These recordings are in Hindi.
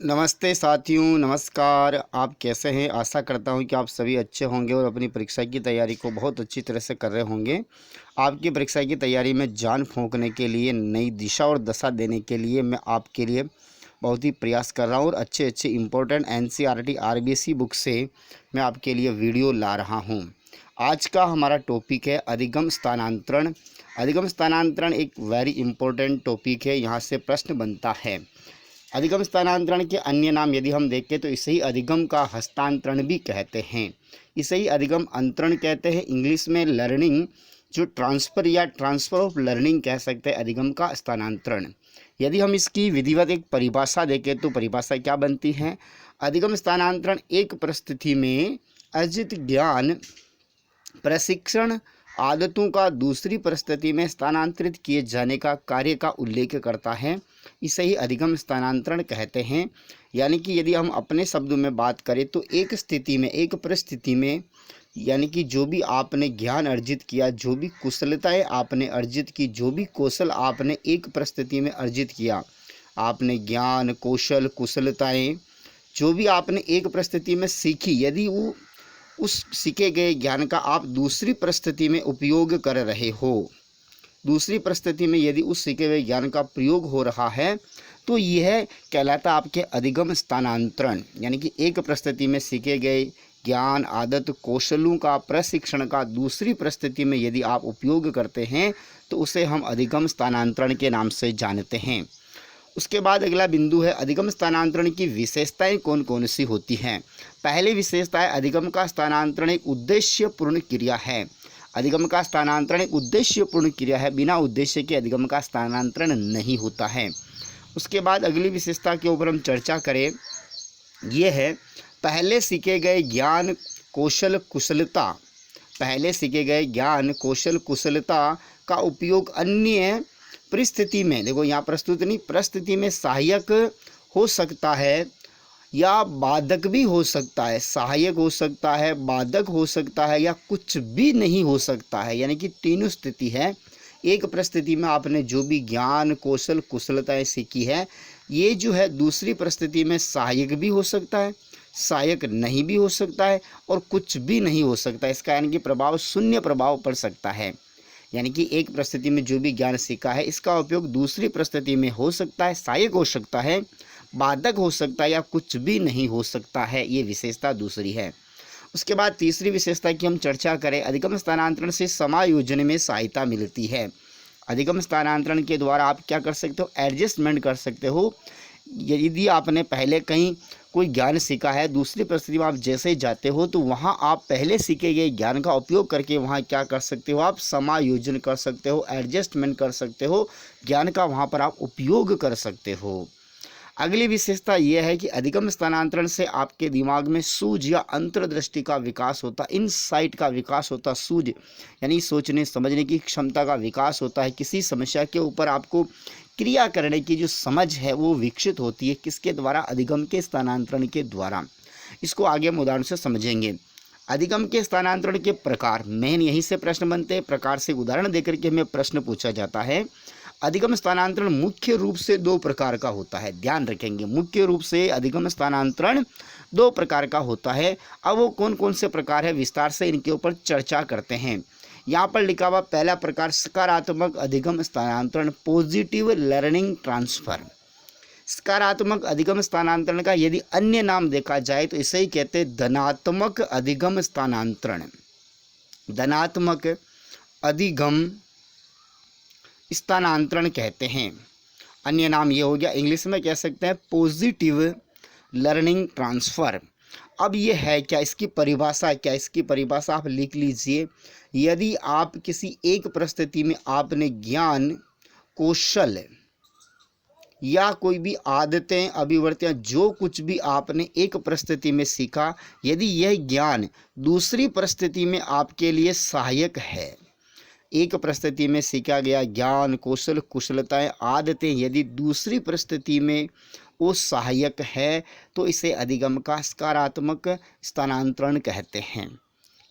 नमस्ते साथियों, नमस्कार। आप कैसे हैं? आशा करता हूं कि आप सभी अच्छे होंगे और अपनी परीक्षा की तैयारी को बहुत अच्छी तरह से कर रहे होंगे। आपकी परीक्षा की तैयारी में जान फूंकने के लिए, नई दिशा और दशा देने के लिए मैं आपके लिए बहुत ही प्रयास कर रहा हूं और अच्छे अच्छे इम्पोर्टेंट एनसीईआरटी आरबीएसई बुक से मैं आपके लिए वीडियो ला रहा हूँ। आज का हमारा टॉपिक है अधिगम स्थानांतरण। अधिगम स्थानांतरण एक वेरी इंपॉर्टेंट टॉपिक है। यहाँ से प्रश्न बनता है। अधिगम स्थानांतरण के अन्य नाम यदि हम देखें तो इसे ही अधिगम का हस्तांतरण भी कहते हैं। इसे ही अधिगम अंतरण कहते हैं। इंग्लिश में लर्निंग जो ट्रांसफ़र या ट्रांसफ़र ऑफ लर्निंग कह सकते हैं। अधिगम का स्थानांतरण, यदि हम इसकी विधिवत एक परिभाषा देखें तो परिभाषा क्या बनती है? अधिगम स्थानांतरण एक परिस्थिति में अर्जित ज्ञान, प्रशिक्षण, आदतों का दूसरी परिस्थिति में स्थानांतरित किए जाने का कार्य का उल्लेख करता है। इसे ही अधिगम स्थानांतरण कहते हैं। यानी कि यदि हम अपने शब्दों में बात करें तो एक स्थिति में, एक परिस्थिति में, यानी कि जो भी आपने ज्ञान अर्जित किया, जो भी कुशलताएं आपने अर्जित की, जो भी कौशल आपने एक परिस्थिति में अर्जित किया, आपने ज्ञान, कौशल, कुशलताएं जो भी आपने एक परिस्थिति में सीखी, यदि वो उस सीखे गए ज्ञान का आप दूसरी परिस्थिति में उपयोग कर रहे हो, दूसरी परिस्थिति में यदि उस सीखे हुए ज्ञान का प्रयोग हो रहा है, तो यह कहलाता आपके अधिगम स्थानांतरण। यानी कि एक परिस्थिति में सीखे गए ज्ञान, आदत, कौशलों का, प्रशिक्षण का दूसरी परिस्थिति में यदि आप उपयोग करते हैं तो उसे हम अधिगम स्थानांतरण के नाम से जानते हैं। उसके बाद अगला बिंदु है अधिगम स्थानांतरण की विशेषताएं कौन कौन सी होती हैं। पहली विशेषता है अधिगम का स्थानांतरण एक उद्देश्यपूर्ण क्रिया है। अधिगम का स्थानांतरण एक उद्देश्यपूर्ण क्रिया है। बिना उद्देश्य के अधिगम का स्थानांतरण नहीं होता है। उसके बाद अगली विशेषता के ऊपर हम चर्चा करें, ये है पहले सीखे गए ज्ञान, कौशल, कुशलता, पहले सीखे गए ज्ञान, कौशल, कुशलता का उपयोग अन्य परिस्थिति में, देखो यहाँ प्रस्तुत नहीं, परिस्थिति में सहायक हो सकता है या बाधक भी हो सकता है। सहायक हो सकता है, बाधक हो सकता है या कुछ भी नहीं हो सकता है। यानी कि तीनों स्थिति है। एक परिस्थिति में आपने जो भी ज्ञान, कौशल, कुशलताएं सीखी है, ये जो है दूसरी परिस्थिति में सहायक भी हो सकता है, सहायक नहीं भी हो सकता है और कुछ भी नहीं हो सकता है। इसका यानी कि प्रभाव शून्य प्रभाव पड़ सकता है। यानी कि एक परिस्थिति में जो भी ज्ञान सीखा है, इसका उपयोग दूसरी परिस्थिति में हो सकता है, सहायक हो सकता है, बाधक हो सकता है या कुछ भी नहीं हो सकता है। ये विशेषता दूसरी है। उसके बाद तीसरी विशेषता की हम चर्चा करें, अधिगम स्थानांतरण से समायोजन में सहायता मिलती है। अधिगम स्थानांतरण के द्वारा आप क्या कर सकते हो? एडजस्टमेंट कर सकते हो। यदि आपने पहले कहीं कोई ज्ञान सीखा है, दूसरी परिस्थिति में आप जैसे ही जाते हो तो वहाँ आप पहले सीखे गए ज्ञान का उपयोग करके वहाँ क्या कर सकते हो? आप समायोजन कर सकते हो, एडजस्टमेंट कर सकते हो, ज्ञान का वहाँ पर आप उपयोग कर सकते हो। अगली विशेषता यह है कि अधिगम स्थानांतरण से आपके दिमाग में सूझ या अंतर्दृष्टि का विकास होता, इनसाइट का विकास होता। सूझ यानी सोचने समझने की क्षमता का विकास होता है। किसी समस्या के ऊपर आपको क्रिया करने की जो समझ है वो विकसित होती है। किसके द्वारा? अधिगम के स्थानांतरण के द्वारा। इसको आगे हम उदाहरण से समझेंगे। अधिगम के स्थानांतरण के प्रकार, मेन यहीं से प्रश्न बनते हैं। प्रकार से उदाहरण देकर के हमें प्रश्न पूछा जाता है। अधिगम स्थानांतरण मुख्य रूप से दो प्रकार का होता है। ध्यान रखेंगे, मुख्य रूप से अधिगम स्थानांतरण दो प्रकार का होता है। अब वो कौन कौन से प्रकार है, विस्तार से इनके ऊपर चर्चा करते हैं। यहाँ पर लिखा हुआ पहला प्रकार सकारात्मक अधिगम स्थानांतरण, पॉजिटिव लर्निंग ट्रांसफर। सकारात्मक अधिगम स्थानांतरण का यदि अन्य नाम देखा जाए तो इसे ही कहते हैं धनात्मक अधिगम स्थानांतरण। धनात्मक अधिगम स्थानांतरण कहते हैं। अन्य नाम ये हो गया, इंग्लिश में कह सकते हैं पॉजिटिव लर्निंग ट्रांसफ़र। अब ये है क्या, इसकी परिभाषा क्या? इसकी परिभाषा आप लिख लीजिए। यदि आप किसी एक परिस्थिति में आपने ज्ञान, कौशल या कोई भी आदतें, अभिवृत्तियाँ, जो कुछ भी आपने एक परिस्थिति में सीखा, यदि यह ज्ञान दूसरी परिस्थिति में आपके लिए सहायक है, एक परिस्थिति में सीखा गया ज्ञान, कौशल, कुशलताएं, आदतें यदि दूसरी परिस्थिति में वो सहायक है तो इसे अधिगम का सकारात्मक स्थानांतरण कहते हैं।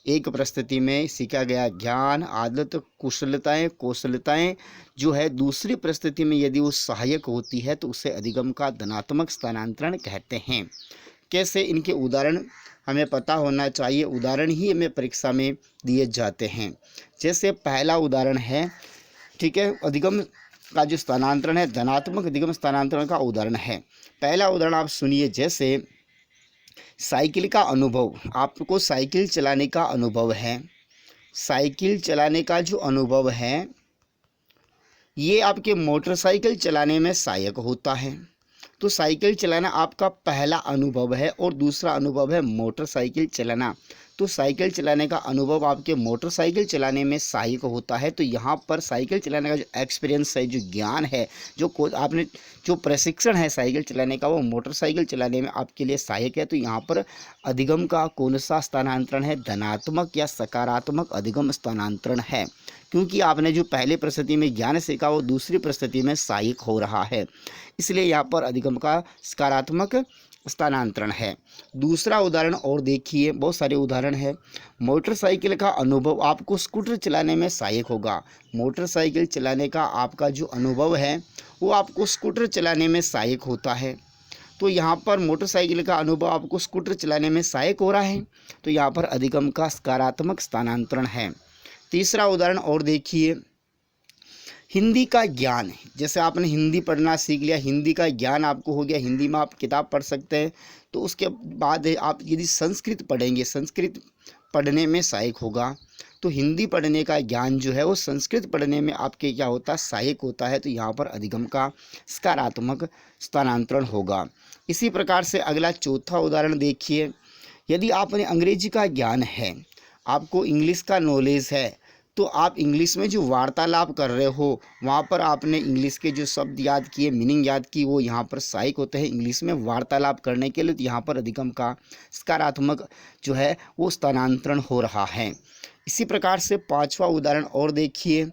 एक परिस्थिति में सीखा गया ज्ञान, आदत, कुशलताएं, कौशलताएं जो है दूसरी परिस्थिति में यदि वो सहायक होती है तो उसे अधिगम का धनात्मक स्थानांतरण कहते हैं। कैसे, इनके उदाहरण हमें पता होना चाहिए, उदाहरण ही हमें परीक्षा में दिए जाते हैं। जैसे पहला उदाहरण है, ठीक है, अधिगम का जो स्थानांतरण है, धनात्मक अधिगम स्थानांतरण का उदाहरण है। पहला उदाहरण आप सुनिए, जैसे साइकिल का अनुभव, आपको साइकिल चलाने का अनुभव है, साइकिल चलाने का जो अनुभव है ये आपके मोटरसाइकिल चलाने में सहायक होता है। तो साइकिल चलाना आपका पहला अनुभव है और दूसरा अनुभव है मोटरसाइकिल चलाना। तो साइकिल चलाने का अनुभव आपके मोटरसाइकिल चलाने में सहायक होता है। तो यहाँ पर साइकिल चलाने का जो एक्सपीरियंस है, जो ज्ञान है, जो आपने जो प्रशिक्षण है साइकिल चलाने का, वो मोटरसाइकिल चलाने में आपके लिए सहायक है। तो यहाँ पर अधिगम का कौन सा स्थानांतरण है, धनात्मक या सकारात्मक अधिगम स्थानांतरण है, क्योंकि आपने जो पहले परिस्थिति में ज्ञान सीखा वो दूसरी परिस्थिति में सहायक हो रहा है, इसलिए यहाँ पर अधिगम का सकारात्मक स्थानांतरण है। दूसरा उदाहरण और देखिए, बहुत सारे उदाहरण है। मोटरसाइकिल का अनुभव आपको स्कूटर चलाने में सहायक होगा। मोटरसाइकिल चलाने का आपका जो अनुभव है वो आपको स्कूटर चलाने में सहायक होता है। तो यहाँ पर मोटरसाइकिल का अनुभव आपको स्कूटर चलाने में सहायक हो रहा है, तो यहाँ पर अधिगम का सकारात्मक स्थानांतरण है। तीसरा उदाहरण और देखिए, हिंदी का ज्ञान, जैसे आपने हिंदी पढ़ना सीख लिया, हिंदी का ज्ञान आपको हो गया, हिंदी में आप किताब पढ़ सकते हैं। तो उसके बाद आप यदि संस्कृत पढ़ेंगे, संस्कृत पढ़ने में सहायक होगा। तो हिंदी पढ़ने का ज्ञान जो है वो संस्कृत पढ़ने में आपके क्या होता है, सहायक होता है। तो यहाँ पर अधिगम का सकारात्मक स्थानांतरण होगा। इसी प्रकार से अगला चौथा उदाहरण देखिए, यदि आपने अंग्रेजी का ज्ञान है, आपको इंग्लिश का नॉलेज है, तो आप इंग्लिश में जो वार्तालाप कर रहे हो वहाँ पर आपने इंग्लिश के जो शब्द याद किए, मीनिंग याद की, वो यहाँ पर सहायक होते हैं इंग्लिश में वार्तालाप करने के लिए। तो यहाँ पर अधिगम का सकारात्मक जो है वो स्थानांतरण हो रहा है। इसी प्रकार से पांचवा उदाहरण और देखिए,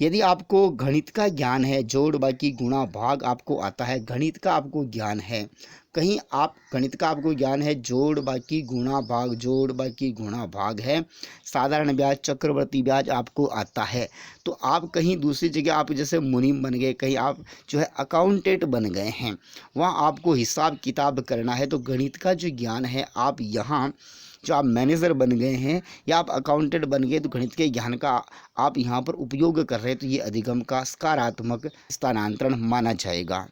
यदि आपको गणित का ज्ञान है, जोड़ बाकी गुणा भाग आपको आता है, गणित का आपको ज्ञान है, कहीं आप गणित का आपको ज्ञान है, जोड़ बाकी गुणा भाग, जोड़ बाकी गुणा भाग है, साधारण ब्याज, चक्रवर्ती ब्याज आपको आता है, तो आप कहीं दूसरी जगह आप जैसे मुनीम बन गए, कहीं आप जो है अकाउंटेंट बन गए हैं, वहाँ आपको हिसाब किताब करना है, तो गणित का जो ज्ञान है, आप यहाँ जो आप मैनेजर बन गए हैं या आप अकाउंटेंट बन गए, तो गणित के ज्ञान का आप यहाँ पर उपयोग कर रहे हैं, तो ये अधिगम का सकारात्मक स्थानांतरण माना जाएगा।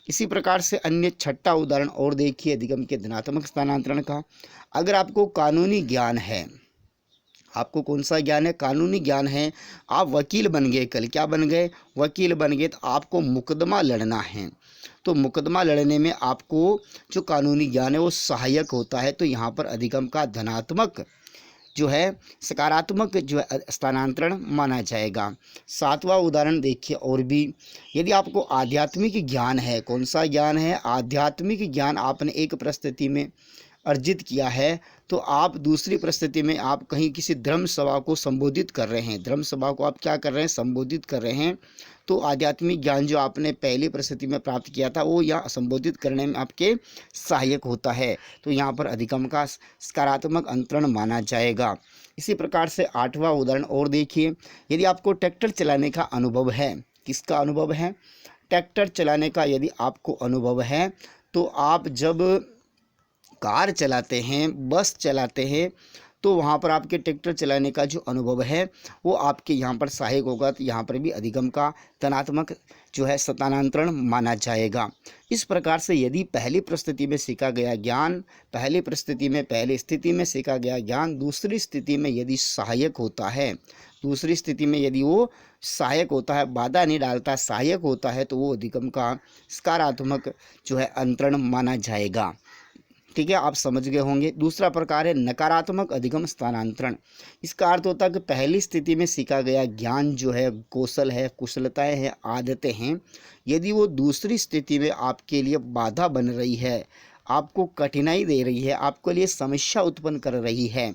इसी प्रकार से अन्य छठा उदाहरण और देखिए अधिगम के धनात्मक स्थानांतरण का। अगर आपको कानूनी ज्ञान है, आपको कौन सा ज्ञान है, कानूनी ज्ञान है, आप वकील बन गए, कल क्या बन गए, वकील बन गए, तो आपको मुकदमा लड़ना है, तो मुकदमा लड़ने में आपको जो कानूनी ज्ञान है वो सहायक होता है। तो यहाँ पर अधिगम का धनात्मक जो है सकारात्मक जो है स्थानांतरण माना जाएगा। सातवां उदाहरण देखिए और भी, यदि आपको आध्यात्मिक ज्ञान है, कौन सा ज्ञान है, आध्यात्मिक ज्ञान आपने एक परिस्थिति में अर्जित किया है, तो आप दूसरी परिस्थिति में आप कहीं किसी धर्म सभा को संबोधित कर रहे हैं, धर्म सभा को आप क्या कर रहे हैं, संबोधित कर रहे हैं, तो आध्यात्मिक ज्ञान जो आपने पहली परिस्थिति में प्राप्त किया था वो यहाँ संबोधित करने में आपके सहायक होता है। तो यहाँ पर अधिगम का सकारात्मक अंतरण माना जाएगा। इसी प्रकार से आठवां उदाहरण और देखिए, यदि आपको ट्रैक्टर चलाने का अनुभव है, किसका अनुभव है, ट्रैक्टर चलाने का यदि आपको अनुभव है, तो आप जब कार चलाते हैं, बस चलाते हैं, तो वहाँ पर आपके ट्रैक्टर चलाने का जो अनुभव है वो आपके यहाँ पर सहायक होगा। तो यहाँ पर भी अधिगम का धनात्मक जो है स्थानांतरण माना जाएगा। इस प्रकार से यदि पहली परिस्थिति में सीखा गया ज्ञान, पहली परिस्थिति में पहली स्थिति में सीखा गया ज्ञान दूसरी स्थिति में यदि सहायक होता है, दूसरी स्थिति में यदि वो सहायक होता है, बाधा नहीं डालता, सहायक होता है, तो वो अधिगम का सकारात्मक जो है अंतरण माना जाएगा। ठीक है, आप समझ गए होंगे। दूसरा प्रकार है नकारात्मक अधिगम स्थानांतरण। इसका अर्थ होता है कि पहली स्थिति में सीखा गया ज्ञान जो है, कौशल है, कुशलताएं हैं, आदतें हैं, यदि वो दूसरी स्थिति में आपके लिए बाधा बन रही है, आपको कठिनाई दे रही है, आपके लिए समस्या उत्पन्न कर रही है,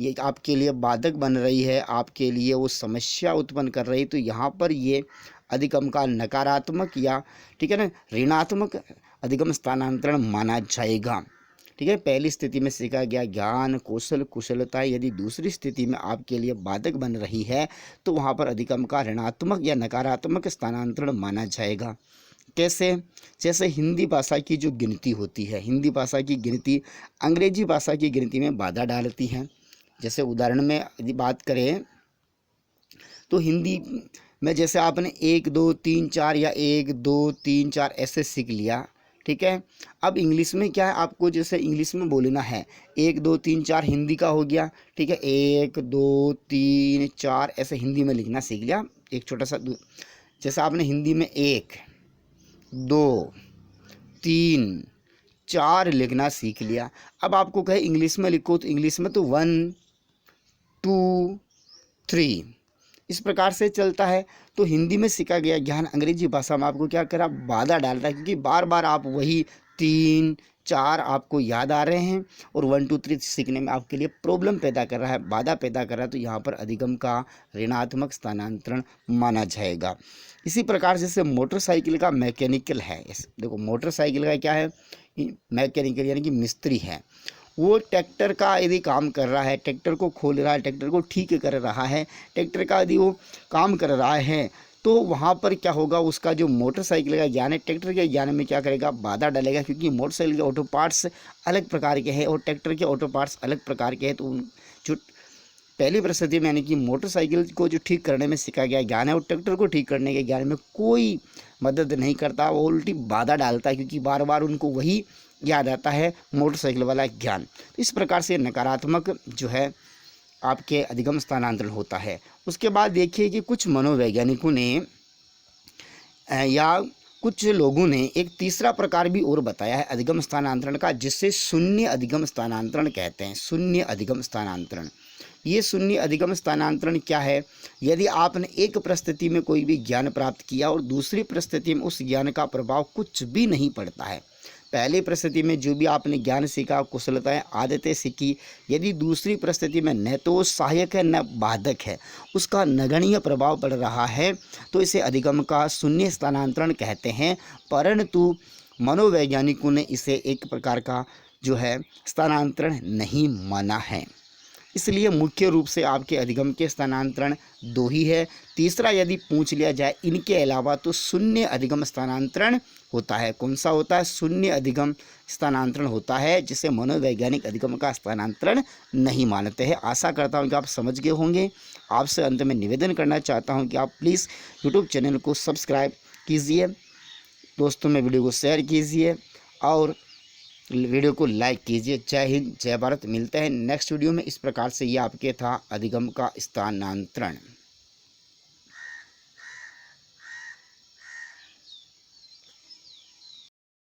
ये आपके लिए बाधक बन रही है, आपके लिए वो समस्या उत्पन्न कर रही है, तो यहाँ पर ये अधिगम का नकारात्मक या ठीक है ना ऋणात्मक अधिगम स्थानांतरण माना जाएगा। ठीक है। पहली स्थिति में सीखा गया ज्ञान, कौशल, कुशलता यदि दूसरी स्थिति में आपके लिए बाधक बन रही है तो वहाँ पर अधिगम का ऋणात्मक या नकारात्मक स्थानांतरण माना जाएगा। कैसे? जैसे हिंदी भाषा की जो गिनती होती है, हिंदी भाषा की गिनती अंग्रेजी भाषा की गिनती में बाधा डालती है। जैसे उदाहरण में यदि बात करें तो हिंदी में जैसे आपने 1 2 3 4 या 1 2 3 4 ऐसे सीख लिया, ठीक है। अब इंग्लिश में क्या है, आपको जैसे इंग्लिश में बोलना है 1 2 3 4 हिंदी का हो गया, ठीक है। 1 2 3 4 ऐसे हिंदी में लिखना सीख लिया। एक छोटा सा जैसे आपने हिंदी में 1 2 3 4 लिखना सीख लिया। अब आपको कहे इंग्लिश में लिखो तो इंग्लिश में तो 1 2 3 इस प्रकार से चलता है। तो हिंदी में सीखा गया ज्ञान अंग्रेजी भाषा में आपको क्या करा, बाधा डाल रहा है, क्योंकि बार बार आप वही 3 4 आपको याद आ रहे हैं और 1 2 3 सीखने में आपके लिए प्रॉब्लम पैदा कर रहा है, बाधा पैदा कर रहा है। तो यहाँ पर अधिगम का ऋणात्मक स्थानांतरण माना जाएगा। इसी प्रकार जैसे मोटरसाइकिल का मैकेनिकल है, देखो मोटरसाइकिल का क्या है, मैकेनिकल यानी कि मिस्त्री है। वो ट्रैक्टर का यदि काम कर रहा है, ट्रैक्टर को खोल रहा है, ट्रैक्टर को ठीक कर रहा है, ट्रैक्टर का यदि वो काम कर रहा है तो वहाँ पर क्या होगा, उसका जो मोटरसाइकिल का ज्ञान है ट्रैक्टर के ज्ञान में क्या करेगा, बाधा डालेगा। क्योंकि मोटरसाइकिल के ऑटो पार्ट्स अलग प्रकार के हैं और ट्रैक्टर के ऑटो पार्ट्स अलग प्रकार के हैं। तो जो पहली परिस्थिति में यानी कि मोटरसाइकिल को जो ठीक करने में सीखा गया ज्ञान है और ट्रैक्टर को ठीक करने के ज्ञान में कोई मदद नहीं करता, वो उल्टी बाधा डालता है, क्योंकि बार बार उनको वही याद आता है मोटरसाइकिल वाला ज्ञान। तो इस प्रकार से नकारात्मक जो है आपके अधिगम स्थानांतरण होता है। उसके बाद देखिए कि कुछ मनोवैज्ञानिकों ने या कुछ लोगों ने एक तीसरा प्रकार भी और बताया है अधिगम स्थानांतरण का, जिससे शून्य अधिगम स्थानांतरण कहते हैं। शून्य अधिगम स्थानांतरण, ये शून्य अधिगम स्थानांतरण क्या है, यदि आपने एक परिस्थिति में कोई भी ज्ञान प्राप्त किया और दूसरी परिस्थिति में उस ज्ञान का प्रभाव कुछ भी नहीं पड़ता है। पहली परिस्थिति में जो भी आपने ज्ञान सीखा, कुशलताएं, आदतें सीखी, यदि दूसरी परिस्थिति में न तो सहायक है न बाधक है, उसका नगण्य प्रभाव पड़ रहा है, तो इसे अधिगम का शून्य स्थानांतरण कहते हैं। परंतु मनोवैज्ञानिकों ने इसे एक प्रकार का जो है स्थानांतरण नहीं माना है। इसलिए मुख्य रूप से आपके अधिगम के स्थानांतरण 2 ही है। तीसरा यदि पूछ लिया जाए इनके अलावा तो शून्य अधिगम स्थानांतरण होता है। कौन सा होता है? शून्य अधिगम स्थानांतरण होता है, जिसे मनोवैज्ञानिक अधिगम का स्थानांतरण नहीं मानते हैं। आशा करता हूं कि आप समझ गए होंगे। आपसे अंत में निवेदन करना चाहता हूं कि आप प्लीज़ यूट्यूब चैनल को सब्सक्राइब कीजिए, दोस्तों में वीडियो को शेयर कीजिए और वीडियो को लाइक कीजिए। जय हिंद, जय भारत। मिलते हैं नेक्स्ट वीडियो में। इस प्रकार से ये आपके था अधिगम का स्थानांतरण।